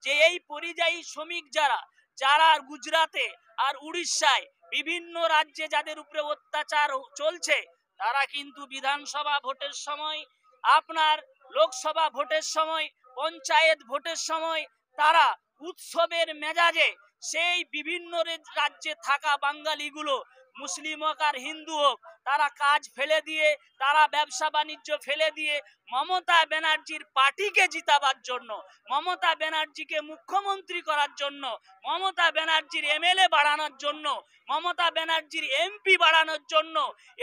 যে এই পরিযায়ী শ্রমিক যারা যারা গুজরাটে আর উড়িষ্যায় বিভিন্ন রাজ্যে যাদের উপরে অত্যাচার চলছে, তারা কিন্তু বিধানসভা ভোটের সময়, আপনার লোকসভা ভোটের সময়, পঞ্চায়েত ভোটের সময় তারা উৎসবের মেজাজে সেই বিভিন্ন রাজ্যে থাকা বাঙালিগুলো, মুসলিম হোক আর হিন্দু হোক, তারা কাজ ফেলে দিয়ে, তারা ব্যবসা বাণিজ্য ফেলে দিয়ে মমতা ব্যানার্জির পার্টিকে জিতাবার জন্য, মমতা ব্যানার্জিকে মুখ্যমন্ত্রী করার জন্য, মমতা ব্যানার্জির এমএলএ বাড়ানোর জন্য, মমতা ব্যানার্জির এমপি বাড়ানোর জন্য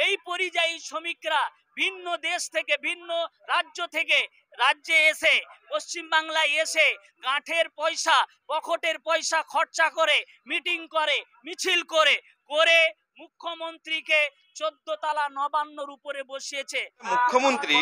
এই পরিযায়ী শ্রমিকরা ভিন্ন দেশ থেকে, ভিন্ন রাজ্য থেকে রাজ্যে এসে, পশ্চিমবাংলায় এসে গাঁঠের পয়সা, পকেটের পয়সা খরচা করে মিটিং করে, মিছিল করে করে মুখ্যমন্ত্রীকে 14 তলা নবান্নর উপরে বসিয়েছে। মুখ্যমন্ত্রী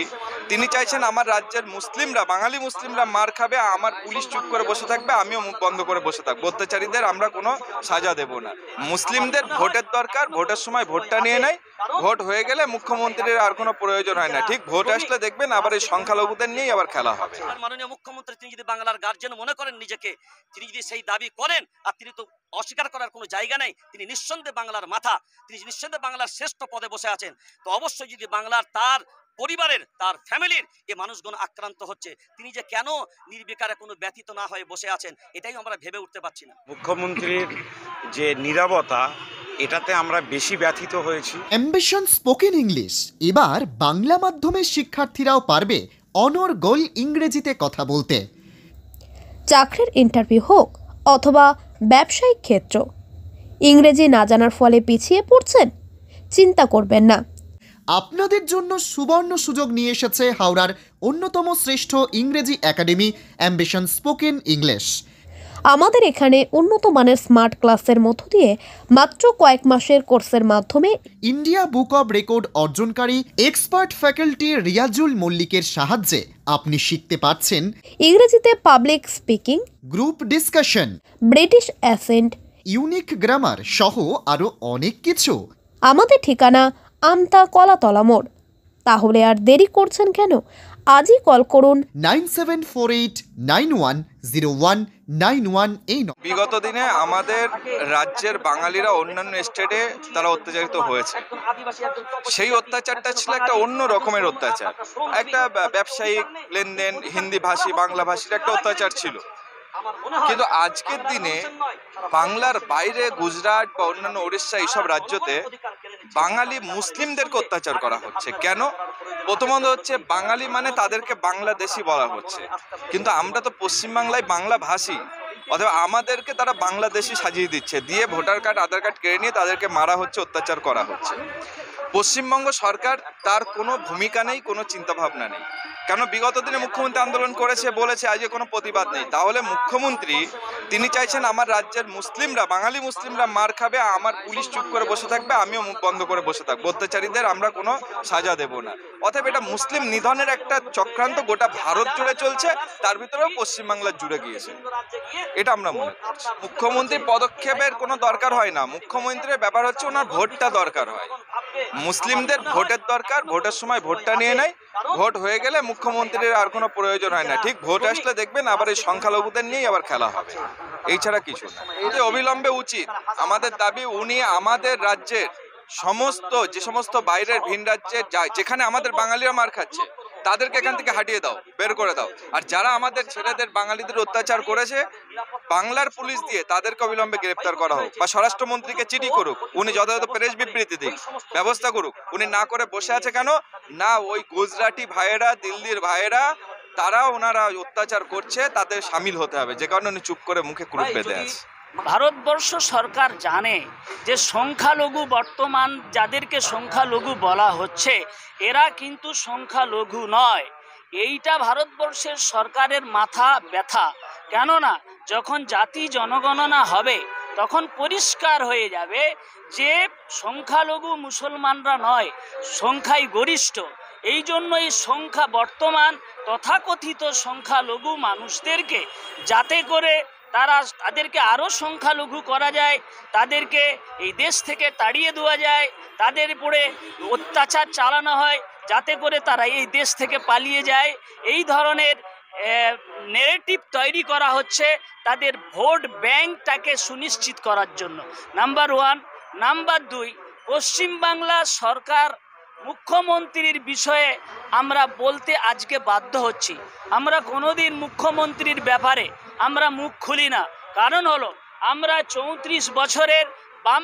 তিনি চাইছেন আমার রাজ্যের মুসলিমরা, বাঙালি মুসলিমরা মার খাবে, আমার পুলিশ চুপ করে বসে থাকবে, আমিও মুখ বন্ধ করে বসে থাকবো, অত্যাচারীদের আমরা কোনো সাজা দেব না। মুসলিমদের ভোটের দরকার, ভোটের সময় ভোটটা নিয়ে নেয়, ভোট হয়ে গেলে মুখ্যমন্ত্রীর আর কোনো প্রয়োজন হয় না। ঠিক ভোট আসলে দেখবেন আবার এই সংখ্যালঘুদের নিয়েই আবার খেলা হবে। মাননীয় মুখ্যমন্ত্রী তিনি যদি বাংলার গার্জেন মনে করেন নিজেকে, তিনি যদি সেই দাবি করেন, আর তিনি তো অস্বীকার করার কোনো জায়গা নেই, তিনি নিঃসন্দেহে বাংলার মাথা, তিনি নিঃসন্দেহে বাংলার শ্রেষ্ঠ পদে বসে আছেন, তো অবশ্যই যদি বাংলার তার পরিবারের, তার ফ্যামিলির এই মানুষগুলো আক্রান্ত হচ্ছে, তিনি যে কেন নির্বিকারে কোনো ব্যথিত না হয়ে বসে আছেন, এটাই আমরা ভেবে উঠতে পারছি না। মুখ্যমন্ত্রীর যে নীরবতা, এটাতে আমরা বেশি ব্যথিত হয়েছি। অ্যাম্বিশন স্পোকেন ইংলিশ, এবার বাংলা মাধ্যমের শিক্ষার্থীরাও পারবে অনর্গল ইংরেজিতে কথা বলতে। চাকরির ইন্টারভিউ হোক অথবা ব্যবসায়িক ক্ষেত্র, ইংরেজি না জানার ফলে পিছিয়ে পড়ছেন? চিন্তা করবেন না, আপনাদের জন্য সুবর্ণ সুযোগ নিয়ে এসেছে হাওড়ার অন্যতম শ্রেষ্ঠ ইংরেজি একাডেমি অ্যাম্বিশন স্পোকেন ইংলিশ। আমাদের এখানে উন্নত মানের স্মার্ট ক্লাসের মধ্য দিয়ে মাত্র কয়েক মাসের কোর্সের মাধ্যমে ইন্ডিয়া বুক অব রেকর্ড অর্জনকারী এক্সপার্ট ফ্যাকাল্টি রিয়াজুল মল্লিকের সাহায্যে আপনি শিখতে পারছেন ইংরেজিতে public speaking, group discussion, British accent, unique grammar সহ আরও অনেক কিছু। আমাদের ঠিকানা আমতা কলাতলা মোড়। তাহলে আর দেরি করছেন কেন? আজই কল করুন 9748910191 এই। বিগত দিনে আমাদের রাজ্যের বাঙালিরা অন্যান্য স্টেটে তারা অত্যাচারিত হয়েছে, সেই অত্যাচারটা ছিল একটা অন্য রকমের অত্যাচার, একটা ব্যবসায়িক লেনদেন, হিন্দি ভাষী বাংলা ভাষীর একটা অত্যাচার ছিল। কিন্তু আজকের দিনে বাংলার বাইরে গুজরাট বা অন্যান্য উড়িষ্যা এইসব রাজ্যতে বাঙালি মুসলিমদেরকে অত্যাচার করা হচ্ছে। কেন? প্রথমত হচ্ছে বাঙালি মানে তাদেরকে বাংলাদেশি বলা হচ্ছে, কিন্তু আমরা তো পশ্চিমবাংলায় বাংলা ভাষী, অথবা আমাদেরকে তারা বাংলাদেশি সাজিয়ে দিচ্ছে, দিয়ে ভোটার কার্ড আধার কার্ড কেড়ে নিয়ে তাদেরকে মারা হচ্ছে, অত্যাচার করা হচ্ছে। পশ্চিমবঙ্গ সরকার তার কোনো ভূমিকা নেই, কোনো চিন্তাভাবনা নেই। কেন? বিগত দিনে মুখ্যমন্ত্রী আন্দোলন করেছে, বলেছে, আজকে কোনো প্রতিবাদ নেই। তাহলে মুখ্যমন্ত্রী তিনি চাইছেন আমার রাজ্যের মুসলিমরা, বাঙালি মুসলিমরা মার খাবে, আমার পুলিশ চুপ করে বসে থাকবে, আমিও মুখ বন্ধ করে বসে থাকবো, অত্যাচারীদের আমরা কোনো সাজা দেব না। অতএব এটা মুসলিম নিধনের একটা চক্রান্ত গোটা ভারত জুড়ে চলছে, তার ভিতরেও পশ্চিমবাংলা জুড়ে গিয়েছে, এটা আমরা মনে করছি। মুখ্যমন্ত্রীর পদক্ষেপের কোনো দরকার হয় না, মুখ্যমন্ত্রীর ব্যাপার হচ্ছে ওনার ভোটটা দরকার হয়। মুসলিমদের ভোটের দরকার, ভোটের সময় ভোটটা নিয়ে নেয়, ভোট হয়ে গেলে মুখ্যমন্ত্রীর আর কোনো প্রয়োজন হয় না। ঠিক ভোট আসলে দেখবেন আবার এই সংখ্যালঘুদের নিয়েই আবার খেলা হবে, এই ছাড়া কিছু না। এই যে অবিলম্বে উচিত, আমাদের দাবি উনি আমাদের রাজ্যের সমস্ত যে সমস্ত বাইরের ভিন রাজ্যের যেখানে আমাদের বাঙালিরা মার খাচ্ছে তাদেরকে এখান থেকে হাঁটিয়ে দাও, বের করে দাও। আর যারা আমাদের ছেলেদের বাঙালিদের অত্যাচার করেছে বাংলার পুলিশ দিয়ে তাদেরকে অবিলম্বে গ্রেপ্তার করা হোক, বা স্বরাষ্ট্রমন্ত্রীকে চিঠি করুক, উনি যথাযথ প্রেস বিবৃতি দিক, ব্যবস্থা করুক। উনি না করে বসে আছে কেন? না, ওই গুজরাটি ভাইয়েরা, দিল্লির ভাইয়েরা, তারা ওনারা অত্যাচার করছে, তাদের সামিল হতে হবে, যে কারণে উনি চুপ করে মুখে ক্রুপ বেঁধে আছে। ভারতবর্ষ সরকার জানে যে সংখ্যালঘু, বর্তমান যাদেরকে সংখ্যালঘু বলা হচ্ছে এরা কিন্তু সংখ্যালঘু নয়। এইটা ভারতবর্ষের সরকারের মাথা ব্যথা। কেননা যখন জাতি জনগণনা হবে তখন পরিষ্কার হয়ে যাবে যে সংখ্যালঘু মুসলমানরা নয়, সংখ্যাই গরিষ্ঠ। এই জন্য এই সংখ্যা, বর্তমান তথাকথিত সংখ্যালঘু মানুষদেরকে যাতে করে তাদেরকে আরও সংখ্যালঘু করা যায়, তাদেরকে এই দেশ থেকে তাড়িয়ে দেওয়া যায়, তাদের উপরে অত্যাচার চালানো হয় যাতে করে তারা এই দেশ থেকে পালিয়ে যায়, এই ধরনের নেগেটিভ তৈরি করা হচ্ছে তাদের ভোট ব্যাংকটাকে সুনিশ্চিত করার জন্য। Number one. নাম্বার দুই, পশ্চিমবাংলা সরকার মুখ্যমন্ত্রীর বিষয়ে আমরা বলতে আজকে বাধ্য হচ্ছি। আমরা কোনোদিন মুখ্যমন্ত্রীর ব্যাপারে আমরা মুখ খুলি না। কারণ হলো আমরা 34 বছরের বাম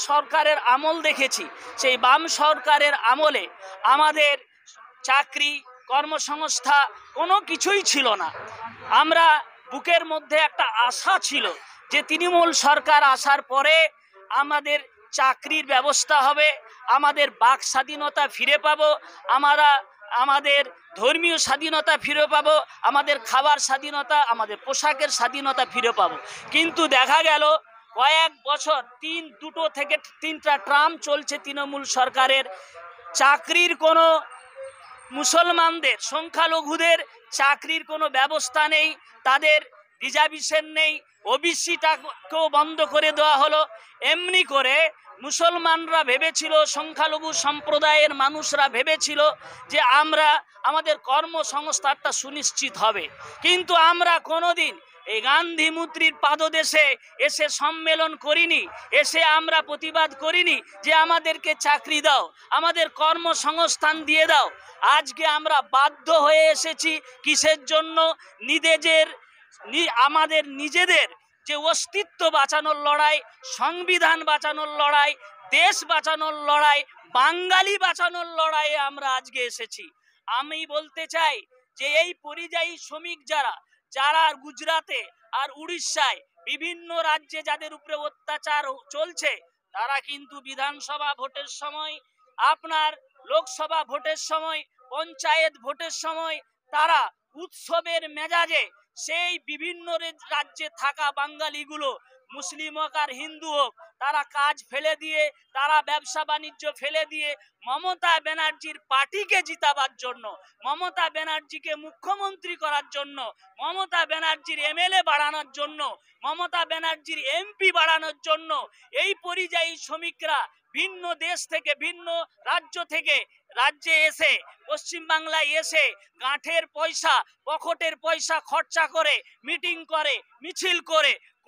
সরকারের আমল দেখেছি। সেই বাম সরকারের আমলে আমাদের চাকরি, কর্মসংস্থা কোনো কিছুই ছিল না। আমরা বুকের মধ্যে একটা আশা ছিল যে তৃণমূল সরকার আসার পরে আমাদের চাকরির ব্যবস্থা হবে, আমাদের বাক স্বাধীনতা ফিরে পাবো, আমরা আমাদের ধর্মীয় স্বাধীনতা ফিরে পাবো, আমাদের খাবার স্বাধীনতা, আমাদের পোশাকের স্বাধীনতা ফিরে পাবো। কিন্তু দেখা গেল কয়েক বছর, দুটো থেকে তিনটা ট্রাম চলছে তৃণমূল সরকারের, চাকরির কোনো, মুসলমানদের সংখ্যালঘুদের চাকরির কোনো ব্যবস্থা নেই, তাদের রিজার্ভেশন নেই, ওবিসিটাকেও বন্ধ করে দেওয়া হলো। এমনি করে মুসলমানরা ভেবেছিল, সংখ্যালঘু সম্প্রদায়ের মানুষরা ভেবেছিল যে আমাদের কর্মসংস্থানটা সুনিশ্চিত হবে। কিন্তু আমরা কোনোদিন এই গান্ধী মূর্তির পাদদেশে এসে সম্মেলন করিনি, এসে আমরা প্রতিবাদ করিনি যে আমাদেরকে চাকরি দাও, আমাদের কর্মসংস্থান দিয়ে দাও। আজকে আমরা বাধ্য হয়ে এসেছি কিসের জন্য? আমাদের নিজেদের যে অস্তিত্ব বাঁচানোর লড়াই, সংবিধান বাঁচানোর লড়াই, দেশ বাঁচানোর লড়াই, বাঙালি বাঁচানোর লড়াইয়ে আমরা আজকে এসেছি। আমি বলতে চাই যে এই পরিযায়ী শ্রমিক যারা গুজরাটে আর উড়িষ্যায় বিভিন্ন রাজ্যে যাদের উপরে অত্যাচার চলছে, তারা কিন্তু বিধানসভা ভোটের সময়, আপনার লোকসভা ভোটের সময়, পঞ্চায়েত ভোটের সময় তারা উৎসবের মেজাজে সেই বিভিন্ন রাজ্যে থাকা বাঙালিগুলো, মুসলিম হোক আর হিন্দু হোক, তারা কাজ ফেলে দিয়ে, তারা ব্যবসা বাণিজ্য ফেলে দিয়ে মমতা ব্যানার্জির পার্টিকে জিতাবার জন্য, মমতা ব্যানার্জিকে মুখ্যমন্ত্রী করার জন্য, মমতা ব্যানার্জির এমএলএ বাড়ানোর জন্য, মমতা ব্যানার্জির এমপি বাড়ানোর জন্য এই পরিযায়ী শ্রমিকরা ভিন্ন দেশ থেকে, ভিন্ন রাজ্য থেকে রাজ্যে এসে, পশ্চিমবাংলায় এসে গাঁঠের পয়সা, পকেটের পয়সা খরচা করে মিটিং করে, মিছিল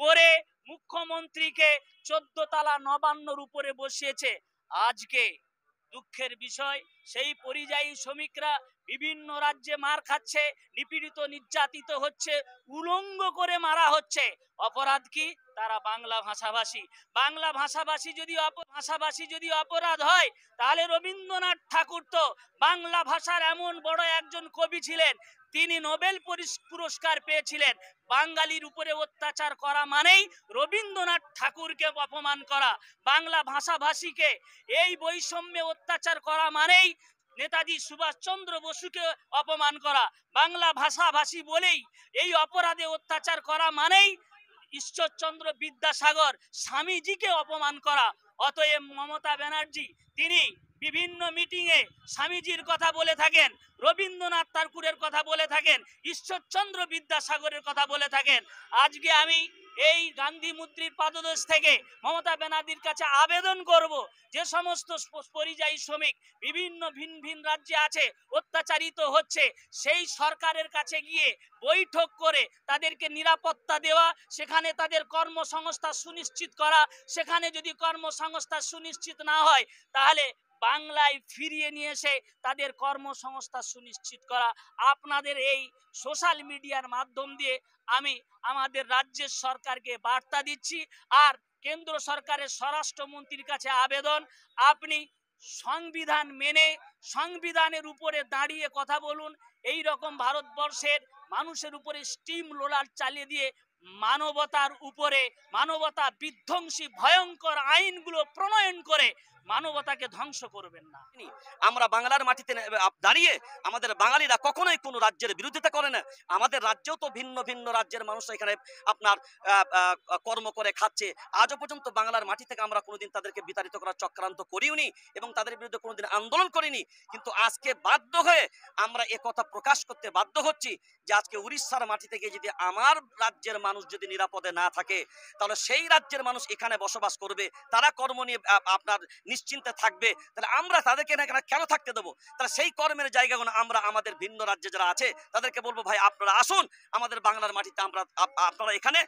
করে মুখ্যমন্ত্রীকে 14 তলা নবান্নর উপরে বসিয়েছে। আজকে দুঃখের বিষয়, সেই পরিযায়ী শ্রমিকরা বিভিন্ন রাজ্যে মার খাচ্ছে, নিপীড়িত নির্যাতিত হচ্ছে, উলঙ্গ করে মারা হচ্ছে। অপরাধ কি? তারা বাংলা ভাষাভাষী। বাংলা ভাষাভাষী যদি অপরাধ হয়, তাহলে রবীন্দ্রনাথ ঠাকুর তো বাংলা ভাষার এমন বড় একজন কবি ছিলেন, তিনি নোবেল পুরস্কার পেয়েছিলেন। বাঙালির উপরে অত্যাচার করা মানেই রবীন্দ্রনাথ ঠাকুরকে অপমান করা, বাংলা ভাষাভাষীকে এই বৈষম্যে অত্যাচার করা মানেই নেতাজি সুভাষচন্দ্র বসুকে অপমান করা, বাংলা ভাষাভাষী বলেই এই অপরাধে অত্যাচার করা মানেই ঈশ্বরচন্দ্র বিদ্যাসাগর স্বামীজিকে অপমান করা। অতএব মমতা ব্যানার্জি তিনি বিভিন্ন মিটিংয়ে স্বামীজির কথা বলে থাকেন, রবীন্দ্রনাথ ঠাকুরের কথা বলে থাকেন, ঈশ্বরচন্দ্র বিদ্যাসাগরের কথা বলে থাকেন। আজকে আমি এই গান্ধী মূর্তির পাদদেশ থেকে মমতা ব্যানার্জির কাছে আবেদন করব, যে সমস্ত পরিযায়ী শ্রমিক বিভিন্ন ভিন রাজ্যে আছে, অত্যাচারিত হচ্ছে, সেই সরকারের কাছে গিয়ে বৈঠক করে তাদেরকে নিরাপত্তা দেওয়া, সেখানে তাদের কর্মসংস্থান সুনিশ্চিত করা। সেখানে যদি কর্মসংস্থান সুনিশ্চিত না হয়, তাহলে বাংলায় ফিরিয়ে নিয়ে এসে তাদের কর্মসংস্থান সুনিশ্চিত করা। আপনাদের এই সোশ্যাল মিডিয়ার মাধ্যম দিয়ে আমি আমাদের রাজ্যের সরকারকে বার্তা দিচ্ছি, আর কেন্দ্র সরকারের স্বরাষ্ট্রমন্ত্রীর কাছে আবেদন, আপনি সংবিধান মেনে সংবিধানের উপরে দাঁড়িয়ে কথা বলুন। এই রকম ভারতবর্ষের মানুষের উপরে স্টিম রোলার চালিয়ে দিয়ে মানবতার উপরে, মানবতা বিধ্বংসী ভয়ঙ্কর আইনগুলো প্রণয়ন করে মানবতাকে ধ্বংস করবেন না। আমরা বাংলার মাটিতে দাঁড়িয়ে আমাদের বাঙালিরা কখনোই কোনো রাজ্যের বিরোধিতা করে না। আমাদের রাজ্যেও তো ভিন্ন ভিন্ন রাজ্যের মানুষ এখানে আপনার কর্ম করে খাচ্ছে। আজও পর্যন্ত বাংলার মাটি থেকে আমরা কোনোদিন তাদেরকে বিতাড়িত করার চক্রান্ত করিওনি এবং তাদের বিরুদ্ধে কোনোদিন আন্দোলন করিনি। কিন্তু আজকে বাধ্য হয়ে আমরা কথা প্রকাশ করতে বাধ্য হচ্ছি যে আজকে উড়িষ্যার মাটি থেকে যদি আমার রাজ্যের মানুষ মানুষ যদি নিরাপদে না থাকে, তাহলে সেই রাজ্যের মানুষ এখানে বসবাস করবে, তারা কর্ম নিয়ে আপনার নিশ্চিন্তে থাকবে, তাহলে আমরা তাদেরকে এখানে কেন থাকতে দেবো? তাহলে সেই কর্মের জায়গাগুলো আমরা আমাদের ভিন্ন রাজ্যে যারা আছে তাদেরকে বলবো, ভাই আপনারা আসুন আমাদের বাংলার মাটিতে, আপনারা এখানে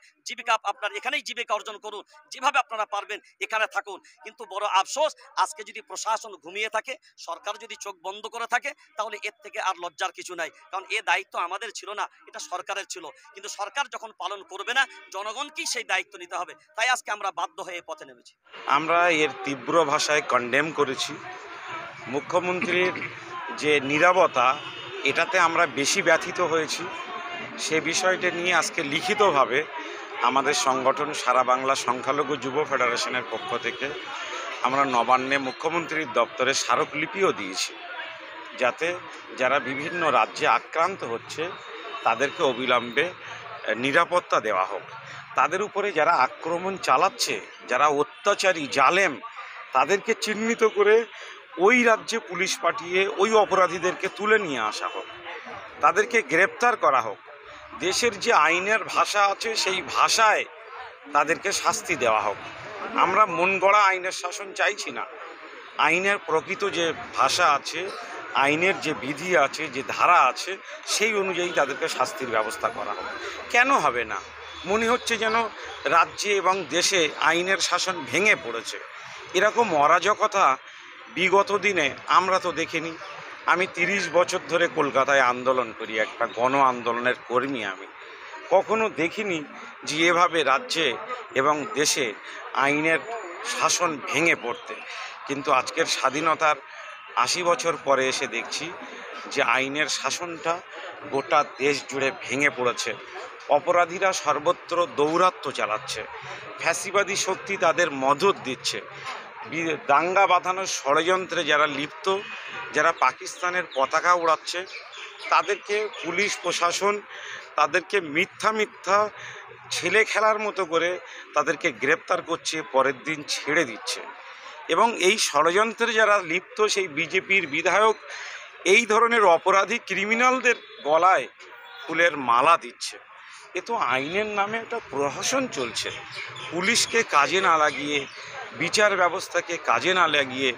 এখানেই জীবিকা অর্জন করুন, যেভাবে আপনারা পারবেন এখানে থাকুন। কিন্তু বড় আফসোস, আজকে যদি প্রশাসন ঘুমিয়ে থাকে, সরকার যদি চোখ বন্ধ করে থাকে, তাহলে এর থেকে আর লজ্জার কিছু নাই। কারণ এ দায়িত্ব আমাদের ছিল না, এটা সরকারের ছিল। কিন্তু সরকার যখন পালন করবে না, জনগণকেই সেই দায়িত্ব নিতে হবে। তাই আজকে আমরা বাধ্য হয়ে পথে নেমেছি। আমরা এর তীব্র ভাষায় কন্ডেম করেছি। মুখ্যমন্ত্রীর যে নীরবতা, এটাতে আমরা বেশি ব্যথিত হয়েছি। সে বিষয়টা নিয়ে আজকে লিখিতভাবে আমাদের সংগঠন সারা বাংলা সংখ্যালঘু যুব ফেডারেশনের পক্ষ থেকে আমরা নবান্নে মুখ্যমন্ত্রীর দপ্তরে স্মারকলিপিও দিয়েছি, যাতে যারা বিভিন্ন রাজ্যে আক্রান্ত হচ্ছে তাদেরকে অবিলম্বে নিরাপত্তা দেওয়া হোক। তাদের উপরে যারা আক্রমণ চালাচ্ছে, যারা অত্যাচারী জালেম, তাদেরকে চিহ্নিত করে ওই রাজ্যে পুলিশ পাঠিয়ে ওই অপরাধীদেরকে তুলে নিয়ে আসা হোক, তাদেরকে গ্রেপ্তার করা হোক। দেশের যে আইনের ভাষা আছে সেই ভাষায় তাদেরকে শাস্তি দেওয়া হোক। আমরা মন গড়া আইনের শাসন চাইছি না। আইনের প্রকৃত যে ভাষা আছে, আইনের যে বিধি আছে, যে ধারা আছে, সেই অনুযায়ী তাদেরকে শাস্তির ব্যবস্থা করা হোক। কেন হবে না? মনে হচ্ছে যেন রাজ্যে এবং দেশে আইনের শাসন ভেঙে পড়েছে। এরকম অরাজকতা বিগত দিনে আমরা তো দেখিনি। আমি 30 বছর ধরে কলকাতায় আন্দোলন করি, একটা গণ আন্দোলনের কর্মী। আমি কখনো দেখিনি যে এভাবে রাজ্যে এবং দেশে আইনের শাসন ভেঙে পড়তে। কিন্তু আজকের স্বাধীনতার 80 বছর পরে এসে দেখছি যে আইনের শাসনটা গোটা দেশ জুড়ে ভেঙে পড়েছে। অপরাধীরা সর্বত্র দৌরাত্ম্য চালাচ্ছে, ফ্যাসিবাদী শক্তি তাদের মদত দিচ্ছে। দাঙ্গা বাঁধানোর ষড়যন্ত্রে যারা লিপ্ত, যারা পাকিস্তানের পতাকা উড়াচ্ছে, তাদেরকে পুলিশ প্রশাসন তাদেরকে মিথ্যা ছেলে খেলার মতো করে তাদেরকে গ্রেপ্তার করছে, পরের দিন ছেড়ে দিচ্ছে। এবং এই ষড়যন্ত্রে যারা লিপ্ত, সেই বিজেপির বিধায়ক এই ধরনের অপরাধী ক্রিমিনালদের গলায় ফুলের মালা দিচ্ছে। এ তো আইনের নামে একটা প্রহসন চলছে। পুলিশকে কাজে না লাগিয়ে, বিচার ব্যবস্থাকে কাজে না লাগিয়ে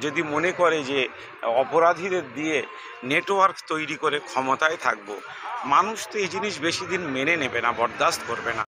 যদি মনে করে যে অপরাধীদের দিয়ে নেটওয়ার্ক তৈরি করে ক্ষমতায় থাকবো, মানুষ তো এই জিনিস বেশি দিন মেনে নেবে না, বরদাস্ত করবে না।